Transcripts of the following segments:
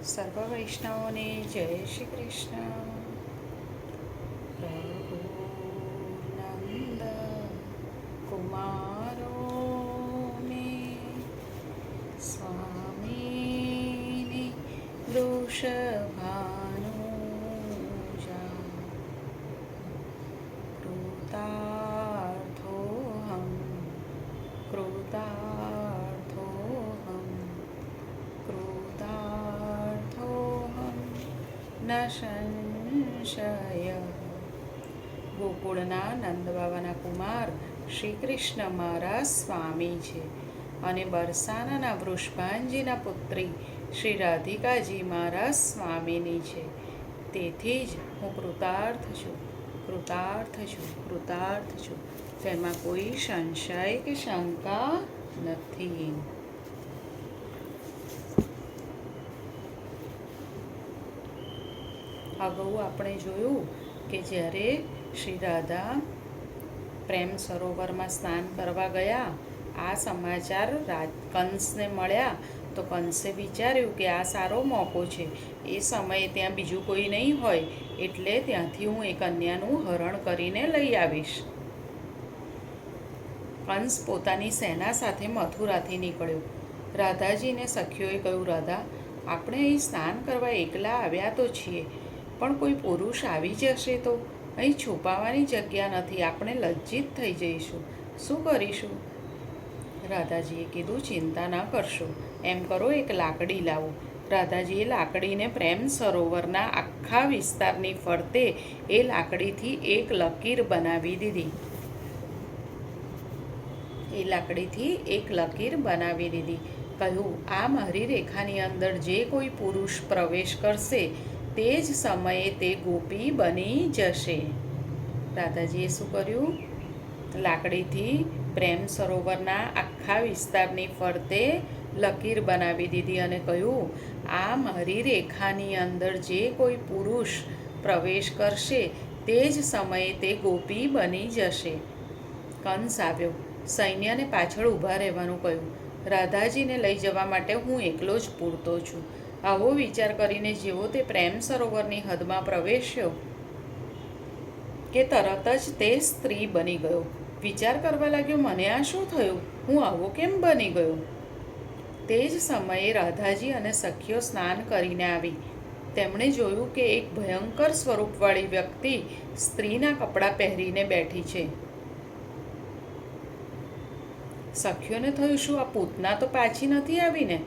સર્વ વૈષ્ણવોને જય શ્રી કૃષ્ણ. પ્રભુ નંદ કુમારો ને સ્વામીને વૃષભાનુજા કૃતાર્થોહમ કૃતાર્થોહમ કૃતાર્થોહમ ન સંશય. ગોકુળના નંદબાબાના કુમાર શ્રી કૃષ્ણ મારા સ્વામી છે અને બરસાનાના વૃષભાનજીના પુત્રી શ્રી રાધિકાજી મારા સ્વામીની છે. તેથી જ હું કૃતાર્થ છું, કૃતાર્થ છું, કૃતાર્થ છું. તેમાં કોઈ સંશય કે શંકા નથી. અગાઉ આપણે જોયું કે જ્યારે શ્રી રાધા પ્રેમ સરોવરમાં સ્નાન કરવા ગયા, આ સમાચાર કંસને મળ્યા તો કંસે વિચાર્યું કે આ સારો મોકો છે. એ સમયે ત્યાં બીજું કોઈ નહીં હોય એટલે ત્યાંથી હું એ કન્યાનું હરણ કરીને લઈ આવીશ. કંસ પોતાની સેના સાથે મથુરાથી નીકળ્યો. રાધાજીને સખીઓએ કહ્યું, રાધા, આપણે અહીં સ્નાન કરવા એકલા આવ્યા તો છીએ, પણ કોઈ પુરુષ આવી જશે તો અહીં છુપાવાની જગ્યા નથી, આપણે લજ્જિત થઈ જઈશું, શું કરીશું? રાધાજીએ કીધું, ચિંતા ન કરશો, એમ કરો એક લાકડી લાવો. રાધાજીએ લાકડીને પ્રેમ સરોવરના આખા વિસ્તારની ફરતે એ લાકડીથી એક લકીર બનાવી દીધી. કહ્યું, આ મારી રેખાની અંદર જે કોઈ પુરુષ પ્રવેશ કરશે તે જ સમયે તે ગોપી બની જશે. રાધાજીએ શું કર્યું? લાકડીથી પ્રેમ સરોવરના આખા વિસ્તારની ફરતે લકીર બનાવી દીધી અને કહ્યું, આ મારી રેખાની અંદર જે કોઈ પુરુષ પ્રવેશ કરશે તે જ સમયે તે ગોપી બની જશે. કંસ આવ્યો. સૈન્યને પાછળ ઊભા રહેવાનું કહ્યું. રાધાજીને લઈ જવા માટે હું એકલો જ પૂરતો છું. આવો વિચાર કરીને જેવો તે પ્રેમ સરોવરની હદમાં પ્રવેશ્યો કે તરત જ તે સ્ત્રી બની ગયો. વિચાર કરવા લાગ્યો, મને આ શું થયું? હું આવો કેમ બની ગયો? તે જ સમયે રાધાજી અને સખીઓ સ્નાન કરીને આવી. તેમણે જોયું કે એક ભયંકર સ્વરૂપવાળી વ્યક્તિ સ્ત્રીના કપડાં પહેરીને બેઠી છે. સખીઓને થયું, શું આ પૂતના તો પાછી નથી આવીને?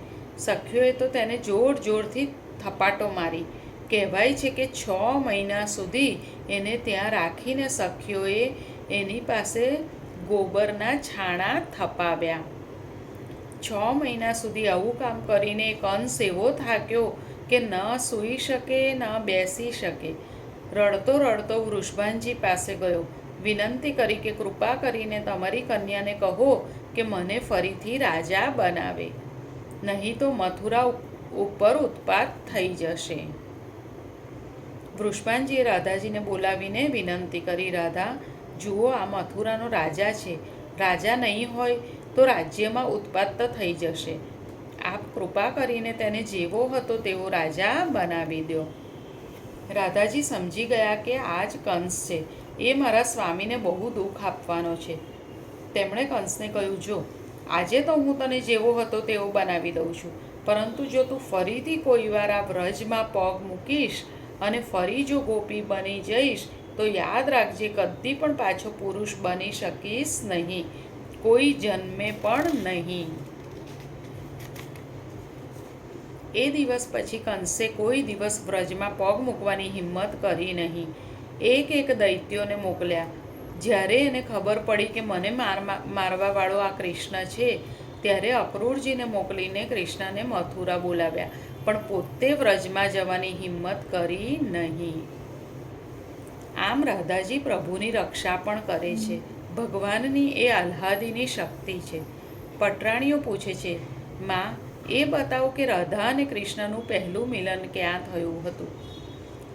સખીઓએ તો તેને જોર જોરથી થપાટો મારી. કહેવાય છે કે 6 મહિના સુધી એને ત્યાં રાખીને સખીઓએ એની પાસે ગોબરના છાણા થપાવ્યા. 6 મહિના સુધી આવું કામ કરીને કંસ એવો થાક્યો કે ન સૂઈ શકે ન બેસી શકે. રડતો રડતો વૃષભાનજી પાસે ગયો. વિનંતી કરી કે કૃપા કરીને તમારી કન્યાને કહો કે મને ફરીથી રાજા બનાવે, નહીં તો મથુરા ઉપર ઉત્પાત થઈ જશે. વૃષભાનજીએ રાધાજીને બોલાવીને વિનંતી કરી, રાધા, જુઓ, આ મથુરાનો રાજા છે. રાજા નહીં હોય તો રાજ્યમાં ઉત્પાત થઈ જશે. આપ કૃપા કરીને તેને જેવો હતો તેવો રાજા બનાવી દો. રાધાજી સમજી ગયા કે આ જ કંસ છે. એ મારા સ્વામીને બહુ દુઃખ આપવાનો છે. તેમણે કંસને કહ્યું, જો આજે તો હું તને જેવો હતો તેવો બનાવી દઉં છું, પરંતુ જો તું ફરીથી કોઈ વાર આ વ્રજમાં પગ મૂકીશ અને ફરી જો ગોપી બની જઈશ તો યાદ રાખજે, કદી પણ પાછો પુરુષ બની શકીશ નહીં, કોઈ જન્મે પણ નહીં. એ દિવસ પછી કંસે કોઈ દિવસ વ્રજમાં પગ મૂકવાની હિંમત કરી નહીં. એક દૈત્યોને મોકલ્યા. જ્યારે એને ખબર પડી કે મને મારવાવાળો આ કૃષ્ણ છે, ત્યારે અક્રૂરજીને મોકલીને કૃષ્ણને મથુરા બોલાવ્યા, પણ પોતે વ્રજમાં જવાની હિંમત કરી નહીં. આમ રાધાજી પ્રભુની રક્ષા પણ કરે છે. ભગવાનની એ આહ્લાદિની શક્તિ છે. પટરાણીઓ પૂછે છે, માં, એ બતાવો કે રાધા અને કૃષ્ણનું પહેલું મિલન ક્યાં થયું હતું?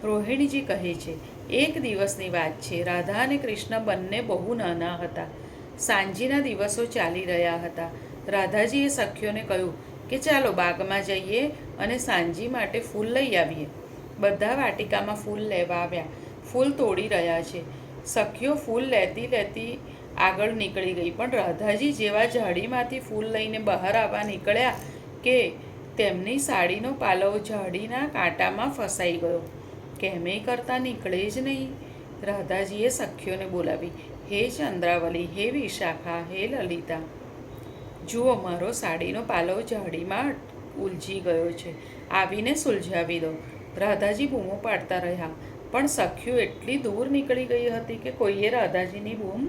રોહિણીજી કહે છે, એક દિવસની વાત છે. રાધા અને કૃષ્ણ બંને બહુ નાના હતા. સાંજના દિવસો ચાલી રહ્યા હતા. રાધાજીએ સખીઓને કહ્યું, કે ચાલો બાગમાં જઈએ અને સાંજી માટે ફૂલ લઈ આવીએ. બધા વાટિકામાં ફૂલ લેવા આવ્યા. ફૂલ તોડી રહ્યા છે. સખીઓ ફૂલ લેતી લેતી આગળ નીકળી ગઈ, પણ રાધાજી જેવા ઝાડીમાંથી ફૂલ લઈને બહાર આવવા નીકળ્યા કે તેમની સાડીનો પાલવ ઝાડીના કાંટામાં ફસાઈ ગયો. કેમેય કરતાં નીકળે જ નહીં. રાધાજીએ સખીઓને બોલાવી, હે ચંદ્રાવલી, હે વિશાખા, હે લલિતા, જુઓ મારો સાડીનો પાલવ ઝાડીમાં ઉલઝી ગયો છે, આવીને સુલઝાવી દો. રાધાજી બૂમો પાડતા રહ્યા, પણ સખીઓ એટલી દૂર નીકળી ગઈ હતી કે કોઈએ રાધાજીની બૂમ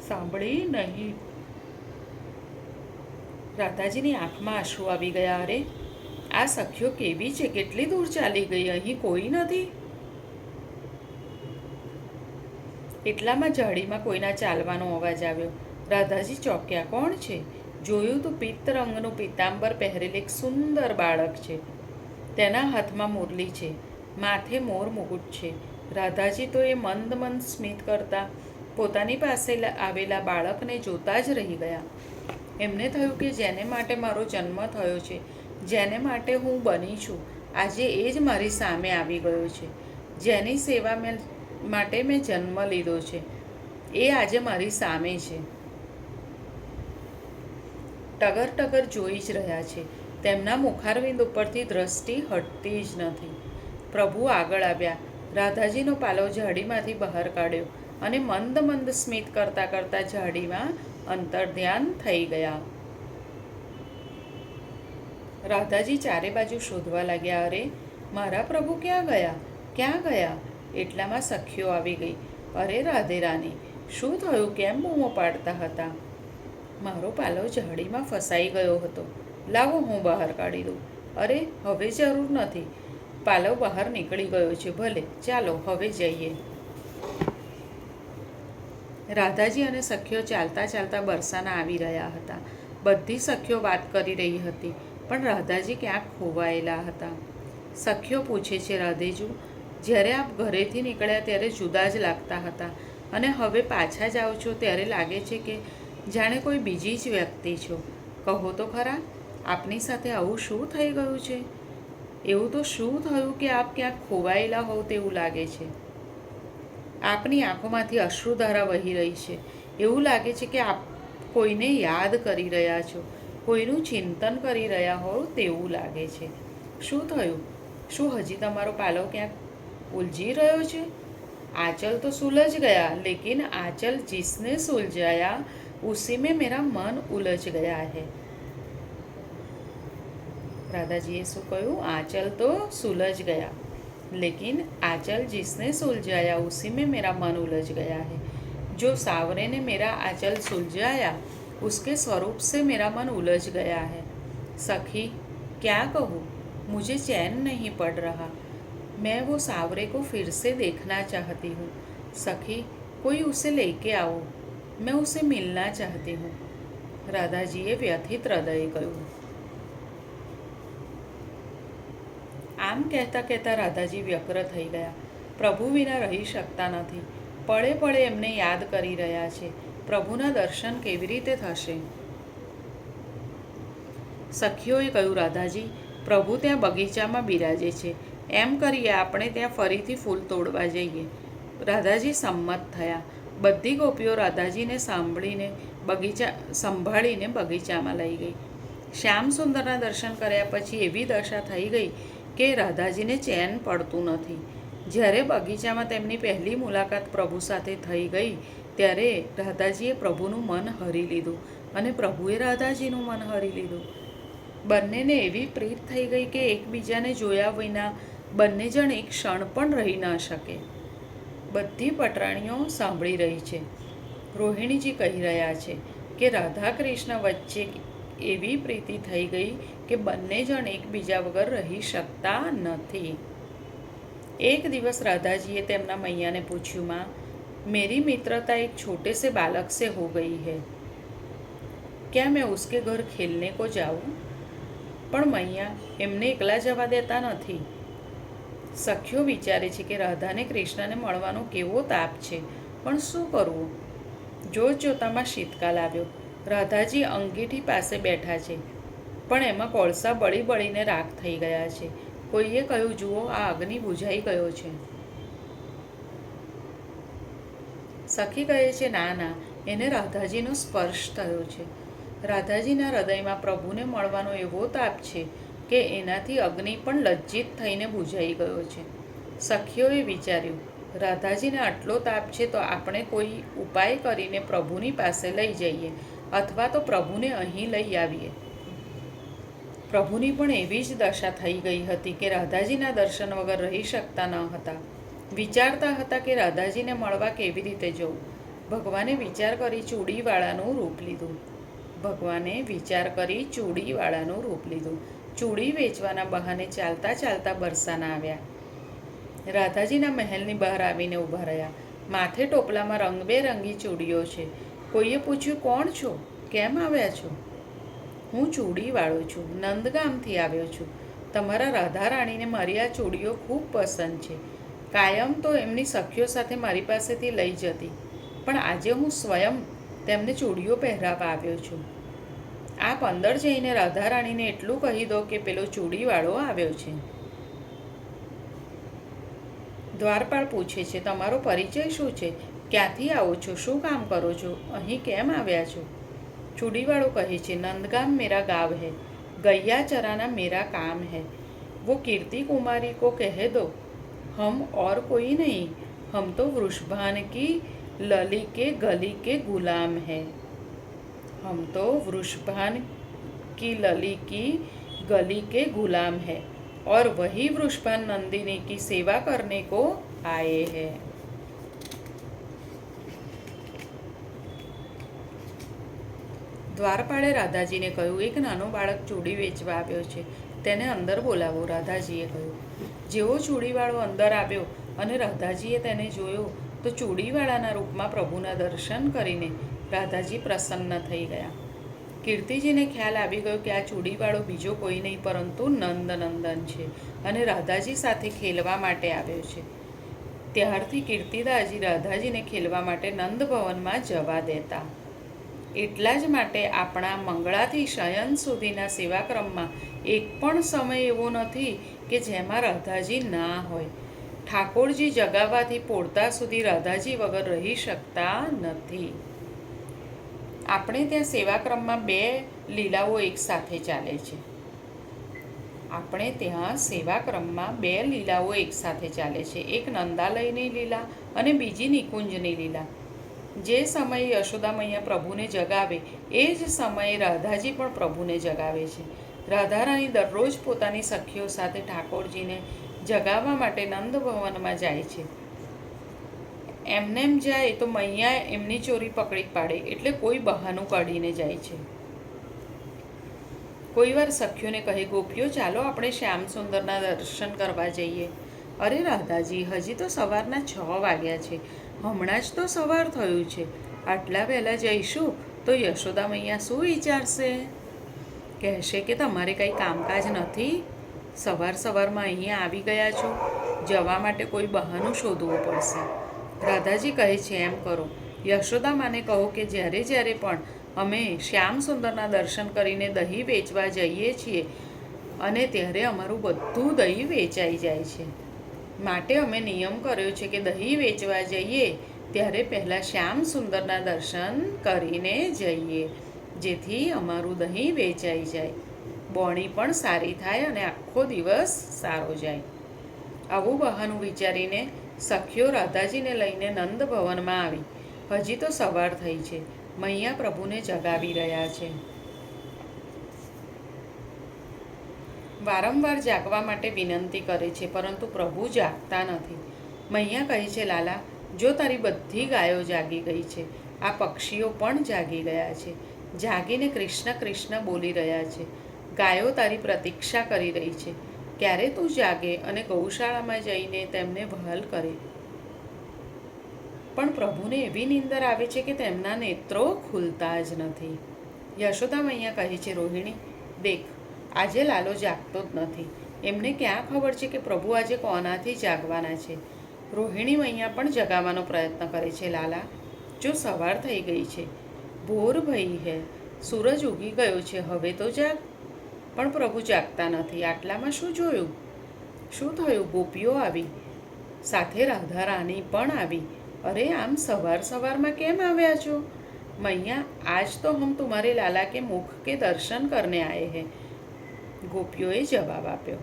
સાંભળી નહીં. રાધાજીની આંખમાં આંસુ આવી ગયા. અરે, આ સખીઓ કેવી છે, કેટલી દૂર ચાલી ગઈ, અહીં કોઈ નથી. એટલામાં ઝાડીમાં કોઈના ચાલવાનો અવાજ આવ્યો. રાધાજી ચોંક્યા. કોણ છે? જોયું તો પિત્ત રંગનું પીતાંબર પહેરેલ એક સુંદર બાળક છે. તેના હાથમાં મુરલી છે, માથે મોર મુકુટ છે. રાધાજી તો એ મંદ મંદ સ્મિત કરતા પોતાની પાસે આવેલા બાળકને જોતા જ રહી ગયા. એમને થયું કે જેને માટે મારો જન્મ થયો છે, જેને માટે હું બની છું, આજે એ જ મારી સામે આવી ગયો છે. જેની સેવા માટે મેં જન્મ લીધો છે, એ આજે મારી સામે છે. ટગર ટગર જોઈ જ રહ્યા છે. તેમના મુખારવિંદ ઉપરથી દ્રષ્ટિ હટતી જ નથી. પ્રભુ આગળ આવ્યા, રાધાજીનો પાલવ ઝાડીમાંથી બહાર કાઢ્યો અને મંદ મંદ સ્મિત કરતાં કરતાં ઝાડીમાં અંતર્ધ્યાન થઈ ગયા. રાધાજી ચારે બાજુ શોધવા લાગ્યા. અરે, મારા પ્રભુ ક્યાં ગયા, ક્યાં ગયા? એટલામાં સખીઓ આવી ગઈ. અરે રાધે રાની, શું થયું, કેમ બૂમો પાડતા હતા? મારો પાલવ ઝાડીમાં ફસાઈ ગયો હતો, લાવો હું બહાર કાઢી દઉં. અરે, હવે જરૂર નથી, પાલવ બહાર નીકળી ગયો છે. ભલે, ચાલો હવે જઈએ. રાધાજી અને સખીઓ ચાલતા ચાલતા બરસાના આવી રહ્યા હતા. બધી સખીઓ વાત કરી રહી હતી, પણ રાધાજી ક્યાંક ખોવાયેલા હતા. સખીઓ પૂછે છે, રાધેજુ, જ્યારે આપ ઘરેથી નીકળ્યા ત્યારે જુદા જ લાગતા હતા, અને હવે પાછા જાઓ છો ત્યારે લાગે છે કે જાણે કોઈ બીજી જ વ્યક્તિ છો. કહો તો ખરા, આપની સાથે આવું શું થઈ ગયું છે? એવું તો શું થયું કે આપ ક્યાંક ખોવાયેલા હોવ તેવું લાગે છે? આપની આંખોમાંથી અશ્રુધારા વહી રહી છે. એવું લાગે છે કે આપ કોઈને યાદ કરી રહ્યા છો, કોઈનું ચિંતન કરી રહ્યા હોવ તેવું લાગે છે. શું થયું? શું હજી તમારો પાલવ ક્યાંક ઉલझी રહ્યો છે? आंचल तो सुलझ गया, लेकिन आंचल जिसने सुलझाया उसी में मेरा मन उलझ गया है. राधाजीए શું કહ્યું? आंचल तो सुलझ गया, लेकिन आंचल जिसने सुलझाया उसी में मेरा मन उलझ गया है. जो सावरे ने मेरा आंचल सुलझाया उसके स्वरूप से मेरा मन उलझ गया है. सखी, क्या कहूँ, मुझे चैन नहीं पड़ रहा. मैं वो सावरे को फिर से देखना चाहती हूँ. सखी, कोई उसे लेके आओ, मैं उसे मिलना चाहती हूँ. राधाजीए व्यथित हृदये કહ્યું. આમ કહેતા કહેતા રાધાજી વ્યગ્ર થઈ ગયા. પ્રભુ વિના રહી શકતા નથી. પળે પળે એમને યાદ કરી રહ્યા છે. પ્રભુના દર્શન કેવી રીતે થશે? સખીઓએ કહ્યું, રાધાજી, પ્રભુ ત્યાં બગીચામાં બિરાજે છે. એમ કરીએ આપણે ત્યાં ફરીથી ફૂલ તોડવા જઈએ. રાધાજી સંમત થયા. બધી ગોપીઓ રાધાજીને સંભાળીને બગીચામાં લઈ ગઈ. શ્યામ સુંદરના દર્શન કર્યા પછી એવી દશા થઈ ગઈ કે રાધાજીને ચેન પડતું નથી. જ્યારે બગીચામાં તેમની પહેલી મુલાકાત પ્રભુ સાથે થઈ ગઈ ત્યારે રાધાજીએ પ્રભુનું મન હરી લીધું અને પ્રભુએ રાધાજીનું મન હરી લીધું. બંનેને એવી પ્રીત થઈ ગઈ કે એકબીજાને જોયા વિના બંને જણ એક ક્ષણ પણ રહી ન શકે. બધી પટરાણીઓ સાંભળી રહી છે. રોહિણીજી કહી રહ્યા છે કે રાધા કૃષ્ણ વચ્ચે એવી પ્રીતિ થઈ ગઈ કે બંને જણ એકબીજા વગર રહી શકતા નથી. એક દિવસ રાધાજીએ તેમના મૈયાને પૂછ્યું, માં, मेरी मित्रता एक छोटे से बालक से हो गई है, क्या मैं उसके घर खेलने को जाऊं? પણ મૈયા એમને એકલા જવા દેતા નથી. સખીઓ વિચારે છે કે રાધાને કૃષ્ણને મળવાનો કેવો તાપ છે, પણ શું કરવું? જોત જોતામાં શીતકાલ આવ્યો. રાધાજી અંગીઠી પાસે બેઠા છે. પણ એમાં કોળસા બળી બળીને રાખ થઈ ગયા છે. કોઈએ કહ્યું, જુઓ, આ અગ્નિ બુઝાઈ ગયો છે. સખી કહે છે, ના ના, એને રાધાજીનો સ્પર્શ થયો છે. રાધાજીના હૃદયમાં પ્રભુને મળવાનો એવો તાપ છે કે એનાથી અગ્નિ પણ લજ્જિત થઈને બુઝાઈ ગયો છે. સખીઓએ વિચાર્યું, રાધાજીને આટલો તાપ છે તો આપણે કોઈ ઉપાય કરીને પ્રભુની પાસે લઈ જઈએ અથવા તો પ્રભુને અહીં લઈ આવીએ. પ્રભુની પણ એવી જ દશા થઈ ગઈ હતી કે રાધાજીના દર્શન વગર રહી શકતા ન હતા. વિચારતા હતા કે રાધાજીને મળવા કેવી રીતે જવું. ભગવાને વિચાર કરી ચૂડીવાળાનું રૂપ લીધું. ચૂડી વેચવાના બહાને ચાલતા ચાલતા બરસાના આવ્યા. રાધાજીના મહેલની બહાર આવીને ઊભા રહ્યા. માથે ટોપલામાં રંગબેરંગી ચૂડીઓ છે. કોઈએ પૂછ્યું, કોણ છો? કેમ આવ્યા છો? હું ચૂડીવાળો છું, નંદગામથી આવ્યો છું. તમારા રાધા રાણીને મારી આ ચૂડીઓ ખૂબ પસંદ છે. કાયમ તો એમની સખીઓ સાથે મારી પાસેથી લઈ જતી, પણ આજે હું સ્વયં તેમને ચૂડીઓ પહેરાવવા આવ્યો છું. આપ અંદર જઈને રાધા રાણીને એટલું કહી દો કે પેલો ચૂડીવાળો આવ્યો છે. દ્વારપાળ પૂછે છે, તમારો પરિચય શું છે? ક્યાંથી આવો છો? શું કામ કરો છો? અહીં કેમ આવ્યા છો? ચૂડીવાળો કહે છે, नंदगाम मेरा गाँव है, गैया चराना मेरा काम है. वो कीर्ति कुमारी को कह दो, हम और कोई नहीं, हम तो वृषभान की लली के गली के गुलाम हैं. हम तो वृषभान की लली की गली के गुलाम हैं और वही वृषभान नंदिनी की सेवा करने को आए हैं. દ્વારપાળે રાધાજીને કહ્યું, એક નાનો બાળક ચૂડી વેચવા આવ્યો છે, તેને અંદર બોલાવો. રાધાજીએ કહ્યું. જેવો ચૂડીવાળો અંદર આવ્યો અને રાધાજીએ તેને જોયો તો ચૂડીવાળાના રૂપમાં પ્રભુના દર્શન કરીને રાધાજી પ્રસન્ન થઈ ગયા. કીર્તિજીને ખ્યાલ આવી ગયો કે આ ચૂડીવાળો બીજો કોઈ નહીં પરંતુ નંદનંદન છે અને રાધાજી સાથે ખેલવા માટે આવ્યો છે. ત્યારથી કીર્તિદાજી રાધાજીને ખેલવા માટે નંદભવનમાં જવા દેતા. એટલા જ માટે આપણા મંગળાથી શયન સુધીના સેવાક્રમમાં એક પણ સમય એવો નથી કે જેમાં રાધાજી ના હોય. ઠાકોરજી જગાવવાથી પોળતા સુધી રાધાજી વગર રહી શકતા નથી. આપણે ત્યાં સેવાક્રમમાં બે લીલાઓ એકસાથે ચાલે છે. એક નંદાલયની લીલા અને બીજી નિકુંજની લીલા. જે સમયે યશોદા મૈયા પ્રભુને જગાવે એ જ સમયે રાધાજી પણ પ્રભુને જગાવે છે. રાધારાણી દરરોજ પોતાની સખીઓ સાથે ઠાકોરજીને જગાવવા માટે નંદભવનમાં જાય છે. એમનેમ જાય તો મૈયા એમની ચોરી પકડી પાડે એટલે કોઈ બહાનું કાઢીને જાય છે. કોઈવાર સખીઓને કહે, ગોપીઓ ચાલો આપણે શ્યામ સુંદરના દર્શન કરવા જઈએ. અરે રાધાજી, હજી તો સવારના 6 વાગ્યા છે. હમણાં જ તો સવાર થયું છે. આટલા વહેલા જઈશું તો યશોદા મૈયા શું વિચારશે? કહેશે કે તમારે કંઈ કામકાજ નથી, સવારમાં અહીંયા આવી ગયા છો. જવા માટે કોઈ બહાનું શોધવું પડશે. રાધાજી કહે છે, એમ કરો, યશોદા માને કહો કે જ્યારે જ્યારે પણ અમે શ્યામ સુંદરના દર્શન કરીને દહીં વેચવા જઈએ છીએ અને ત્યારે અમારું બધું દહીં વેચાઈ જાય છે. માટે અમે નિયમ કર્યો છે કે દહીં વેચવા જઈએ ત્યારે પહેલાં શ્યામ સુંદરના દર્શન કરીને જઈએ, જેથી અમારું દહીં વેચાઈ જાય, બોણી પણ સારી થાય અને આખો દિવસ સારો જાય. આવું બહાનું વિચારીને સખીઓ રાધાજીને લઈને નંદભવનમાં આવી. હજી તો સવાર થઈ છે. મૈયા પ્રભુને જગાવી રહ્યા છે. વારંવાર જાગવા માટે વિનંતી કરે છે, પરંતુ પ્રભુ જાગતા નથી. મૈયા કહે છે, લાલા, જો તારી બધી ગાયો જાગી ગઈ છે, આ પક્ષીઓ પણ જાગી ગયા છે, જાગીને કૃષ્ણ કૃષ્ણ બોલી રહ્યા છે. ગાયો તારી પ્રતીક્ષા કરી રહી છે. ક્યારે તું જાગે અને ગૌશાળામાં જઈને તેમને વહાલ કરે. પણ પ્રભુને એવી નીંદર આવે છે કે તેમના નેત્રો ખુલતા જ નથી. યશોદા મૈયા કહે છે, રોહિણી, દેખ, આજે લાલો જાગતો જ નથી. એમને ક્યાં ખબર છે કે પ્રભુ આજે કોનાથી જાગવાના છે. રોહિણી મૈયા પણ જગાવવાનો પ્રયત્ન કરે છે. લાલા, જો સવાર થઈ ગઈ છે, ભોર ભઈ હે, સૂરજ ઉગી ગયો છે, હવે તો જાગ. પણ પ્રભુ જાગતા નથી. આટલામાં શું જોયું? શું થયું? ગોપીઓ આવી, સાથે રાધા રાણી પણ આવી. અરે, આમ સવાર સવારમાં કેમ આવ્યા છો? मैया, आज तो हम तुम्हारे लाला के मुख के दर्शन करने आए हैं। गोपियों जवाब आप्यो,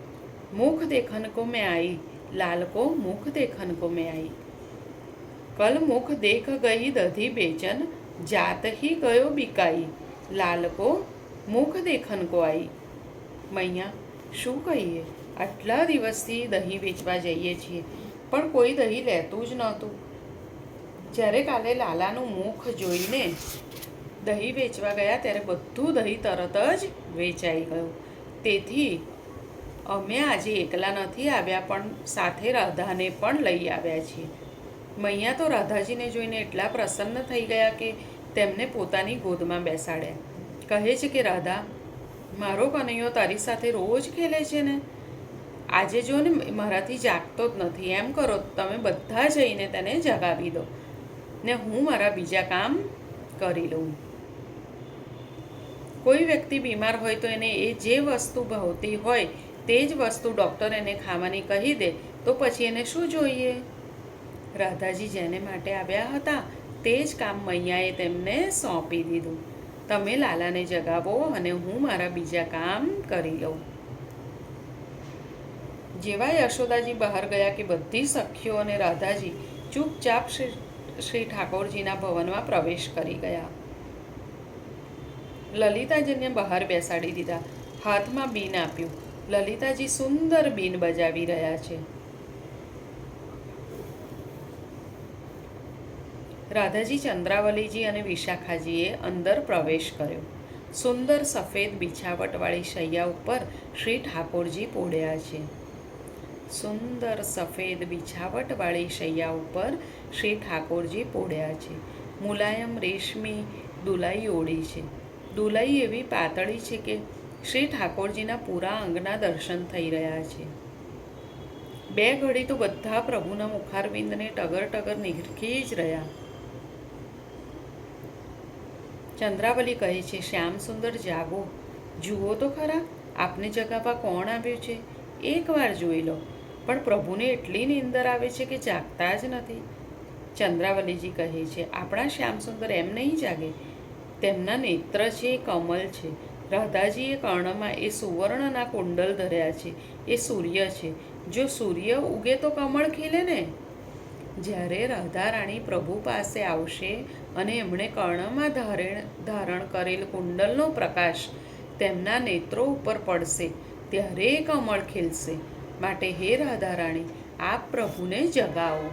मुख देखन को मैं आई, लाल को मुख देखन को मैं आई। कल मुख देख गई दधी बेचन, जात ही गयो बिकाई, लाल को मुख देखन को आई। मैया, શું કહીએ? આટલા દિવસથી દહીં વેચવા જઈએ છીએ, પણ કોઈ દહીં લેતું જ નહોતું. જ્યારે કાલે લાલાનું મુખ જોઈને દહીં વેચવા ગયા ત્યારે બધું દહીં તરત જ વેચાઈ ગયું. તેથી અમે આજે એકલા નથી આવ્યા, પણ સાથે રાધાને પણ લઈ આવ્યા છીએ. મૈયા તો રાધાજીને જોઈને એટલા પ્રસન્ન થઈ ગયા કે તેમને પોતાની ગોદમાં બેસાડ્યા. કહે છે કે રાધા, મારો કનૈયો તારી સાથે રોજ ખેલે છે ને, આજે જો ને મારાથી જાગતો જ નથી. એમ કરો, તમે બધા જઈને તેને જગાવી દો ને હું મારા બીજા કામ કરી લઉં. કોઈ વ્યક્તિ બીમાર હોય તો એને એ જે વસ્તુ ભાવતી હોય તે જ વસ્તુ ડૉક્ટર એને ખાવાની કહી દે તો પછી એને શું જોઈએ? રાધાજી જેને માટે આવ્યા હતા તે જ કામ મૈયાએ તેમને સોંપી દીધું. તમે લાલાને જગાવો અને હું મારા બીજા કામ કરી લઉં. જેવા યશોદાજી બહાર ગયા કે બધી સખીઓ અને રાધાજી ચૂપચાપ શ્રી ઠાકોરજીના ભવનમાં પ્રવેશ કરી ગયા. લલિતાજીને બહાર બેસાડી દીધા, હાથમાં બીન આપ્યું. લલિતાજી સુંદર બીન બજાવી રહ્યા છે. રાધાજી, ચંદ્રાવલીજી અને વિશાખાજીએ અંદર પ્રવેશ કર્યો. સુંદર સફેદ બિછાવટવાળી શૈયા ઉપર શ્રી ઠાકોરજી પોડ્યા છે. સુંદર સફેદ બિછાવટવાળી શૈયા ઉપર શ્રી ઠાકોરજી પોડ્યા છે. મુલાયમ રેશમી દુલાઈ ઓળી છે. દુલાઈ એવી પાતળી છે કે શ્રી ઠાકોરજીના પૂરા અંગના દર્શન થઈ રહ્યા છે. બે ઘડી તો બધા પ્રભુના મુખારવિંદને ટગર ટગર નિરખી જ રહ્યા. ચંદ્રાવલી કહે છે, શ્યામ સુંદર જાગો, જુઓ તો ખરા, આપને જગાવવા કોણ આવ્યું છે? એકવાર જોઈ લો. પણ પ્રભુને એટલી નીંદર આવે છે કે જાગતા જ નથી. ચંદ્રાવલીજી કહે છે, આપણા શ્યામ સુંદર એમ નહીં જાગે. તેમના નેત્ર છે એ કમલ છે. રાધાજીએ કર્ણમાં એ સુવર્ણના કુંડલ ધર્યા છે. એ સૂર્ય છે. જો સૂર્ય ઉગે તો કમળ ખીલે ને. જ્યારે રાધા રાણી પ્રભુ પાસે આવશે અને એમણે કર્ણમાં ધારણ કરેલ કુંડલનો પ્રકાશ તેમના નેત્રો ઉપર પડશે ત્યારે એ કમળ ખીલશે. માટે હે રાધા રાણી, આપ પ્રભુને જગાવો.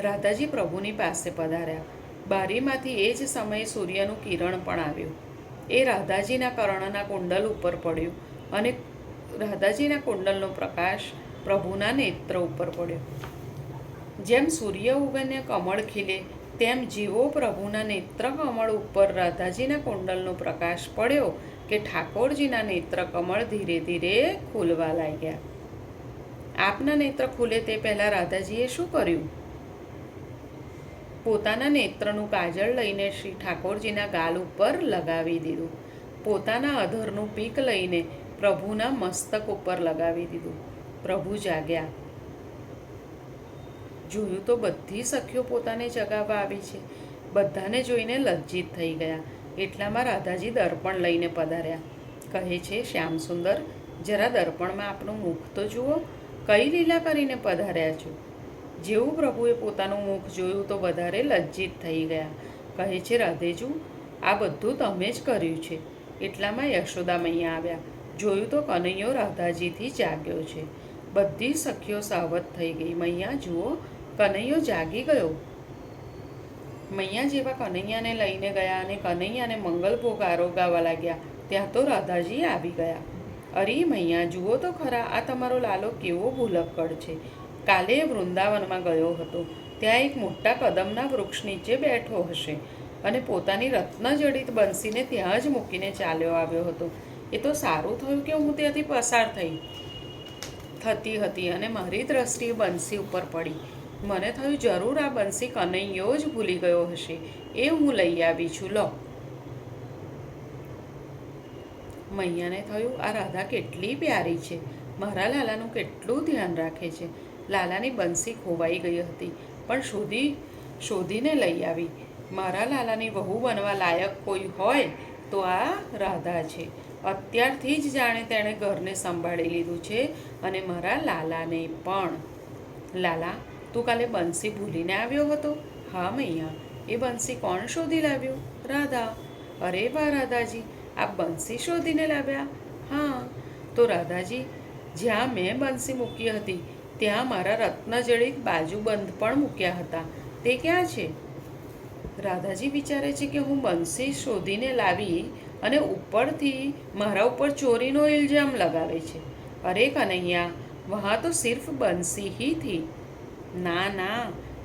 રાધાજી પ્રભુની પાસે પધાર્યા. બારીમાંથી એ જ સમયે સૂર્યનું કિરણ પણ આવ્યું. એ રાધાજીના કર્ણના કુંડલ ઉપર પડ્યું અને રાધાજીના કુંડલનો પ્રકાશ પ્રભુના નેત્ર ઉપર પડ્યો. જેમ સૂર્ય ઉગીને કમળ ખીલે તેમ જેવો પ્રભુના નેત્ર કમળ ઉપર રાધાજીના કુંડલનો પ્રકાશ પડ્યો કે ઠાકોરજીના નેત્ર કમળ ધીરે ધીરે ખુલવા લાગ્યા. આપના નેત્ર ખુલે તે પહેલાં રાધાજીએ શું કર્યું? પોતાના નેત્રનું કાજળ લઈને શ્રી ઠાકોરજીના ગાલ ઉપર લગાવી દીધું. પોતાના અધરનું પીક લઈને પ્રભુના મસ્તક ઉપર લગાવી દીધું. પ્રભુ જાગ્યા. જોયું તો બધી સખીઓ પોતાને જગાવવા આવી છે. બધાને જોઈને લજ્જિત થઈ ગયા. એટલામાં રાધાજી દર્પણ લઈને પધાર્યા. કહે છે, શ્યામ સુંદર, જરા દર્પણમાં આપનું મુખ તો જુઓ, કઈ લીલા કરીને પધાર્યા છો? જેવું પ્રભુએ પોતાનું મુખ જોયું તો વધારે લજ્જિત થઈ ગયા. કહે છે, રાધેજુ, આ બધું તમે જ કર્યું છે. એટલામાં યશોદા મૈયા આવ્યા. જોયું તો કનૈયો રાધાજીથી જાગ્યો છે. બધી સખીઓ સાવધ થઈ ગઈ. મૈયા જુઓ, કનૈયો જાગી ગયો. મૈયા જેવા કનૈયાને લઈને ગયા અને કનૈયાને મંગલભોગ આરોગાવા લાગ્યા ત્યાં તો રાધાજી આવી ગયા. અરે મૈયા, જુઓ તો ખરા, આ તમારો લાલો કેવો ભૂલક્કડ છે. કાલે વૃંદાવનમાં ગયો હતો. ત્યાં એક મોટા કદમના વૃક્ષ નીચે બેઠો હશે અને પોતાની રત્નજડિત બંસીને ત્યાં જ મૂકીને ચાલ્યો આવ્યો હતો. એ તો સારું થયું કે હું ત્યાંથી પસાર થતી હતી અને મારી દ્રષ્ટિએ બંસી ઉપર પડી. મને થયું જરૂર આ બંસી કનૈયો જ ભૂલી ગયો હશે, એ હું લઈ આવી છું. લો. મૈયાને થયું આ રાધા કેટલી પ્યારી છે, મારા લાલાનું કેટલું ધ્યાન રાખે છે. લાલાની બંસી ખોવાઈ ગઈ હતી પણ શોધીને લઈ આવી. મારા લાલાની વહુ બનવા લાયક કોઈ હોય તો આ રાધા છે. અત્યારથી જ જાણે તેણે ઘરને સંભાળી લીધું છે અને મારા લાલાને પણ. લાલા, તું કાલે બંસી ભૂલીને આવ્યો હતો? હા મૈયા. એ બંસી કોણ શોધી લાવ્યું? રાધા. અરે વાહ રાધાજી, આપ બંસી શોધીને લાવ્યા? હા. તો રાધાજી, જ્યાં મેં બંસી મૂકી હતી ત્યાં મારા રત્નજડિત બાજુબંધ પણ મૂક્યા હતા, તે ક્યાં છે? રાધાજી વિચારે છે કે હું બંસી શોધીને લાવી અને ઉપરથી મારા ઉપર ચોરીનો ઇલ્ઝામ લગાવે છે. અરે કનૈયા, વહાં તો સિર્ફ બંસી ही थी. ના ના,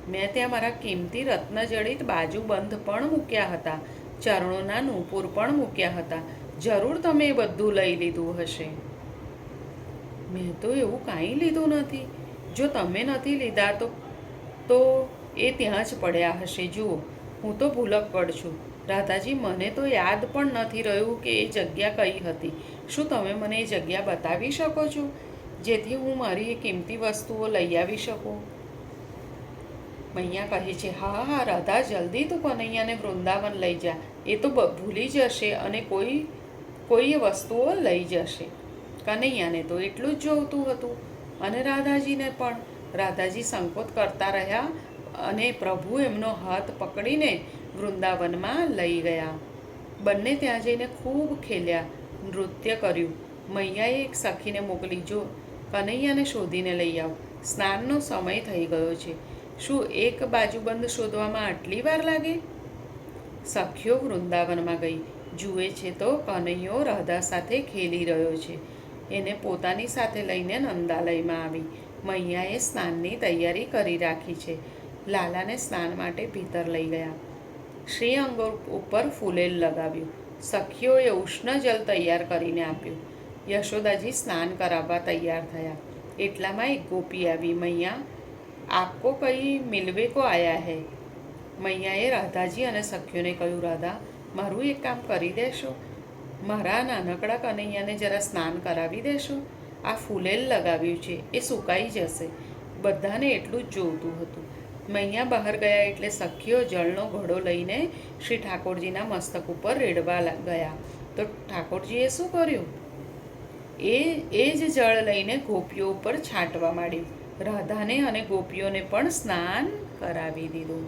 મેં ત્યાં મારા કિંમતી રત્નજડિત બાજુબંધ પણ મૂક્યા હતા, ચરણોના નૂપુર પણ મૂક્યા હતા. જરૂર તમે એ બધું લઈ લીધું હશે. મેં તો એવું કાંઈ લીધું નથી. જો તમે નથી લીધા તો એ ત્યાં જ પડ્યા હશે. જુઓ, હું તો ભૂલક્કડ છું. રાધાજી, મને તો યાદ પણ નથી રહ્યું કે એ જગ્યા કઈ હતી. શું તમે મને એ જગ્યા બતાવી શકો છો જેથી હું મારી એ કિંમતી વસ્તુઓ લઈ આવી શકું? મૈયા કહે છે, હા હા રાધા, જલ્દી તું કનૈયાને વૃંદાવન લઈ જા. એ તો ભૂલી જશે અને કોઈ એ વસ્તુઓ લઈ જશે. કનૈયાને તો એટલું જ જોઈતું હતું અને રાધાજીને પણ. રાધાજી સંકોચ કરતા રહ્યા અને પ્રભુ એમનો હાથ પકડીને વૃંદાવનમાં લઈ ગયા. બંને ત્યાં જઈને ખૂબ ખેલ્યા, નૃત્ય કર્યું. મૈયાએ એક સખીને મોકલી, જો કનૈયાને શોધીને લઈ આવ, સ્નાનનો સમય થઈ ગયો છે. શું એક બાજુબંધ શોધવામાં આટલી વાર લાગે? સખીઓ વૃંદાવનમાં ગઈ. જુએ છે તો કનૈયો રાધા સાથે ખેલી રહ્યો છે. એને પોતાની સાથે લઈને નંદાલયમાં આવી. મૈયાએ સ્નાનની તૈયારી કરી રાખી છે. લાલાને સ્નાન માટે ભીતર લઈ ગયા. શ્રીઅંગ ઉપર ફૂલેલ લગાવ્યું. સખીઓએ ઉષ્ણ જલ તૈયાર કરીને આપ્યું. યશોદાજી સ્નાન કરાવવા તૈયાર થયા. એટલામાં એક ગોપી આવી. મૈયા, આપકો કઈ મિલવે કો આયા હૈ. મૈયાએ રાધાજી અને સખીઓને કહ્યું, રાધા, મારું એક કામ કરી દેશો? મારા નાનકડા કનૈયાને જરા સ્નાન કરાવી દેશો? આ ફૂલેલ લગાવ્યું છે, એ સુકાઈ જશે. બધાને એટલું જ જોઈતું હતું. મૈયા બહાર ગયા એટલે સખીઓ જળનો ઘડો લઈને શ્રી ઠાકોરજીના મસ્તક ઉપર રેડવા ગયા. તો ઠાકોરજીએ શું કર્યું? એ જ જળ લઈને ગોપીઓ ઉપર છાંટવા માંડ્યું. રાધાને અને ગોપીઓને પણ સ્નાન કરાવી દીધું.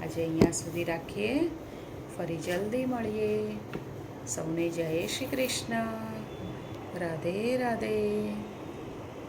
આજે અહીંયા સુધી રાખીએ. ફરી જલ્દી મળીએ. સૌને જય શ્રી કૃષ્ણ. રાધે રાધે.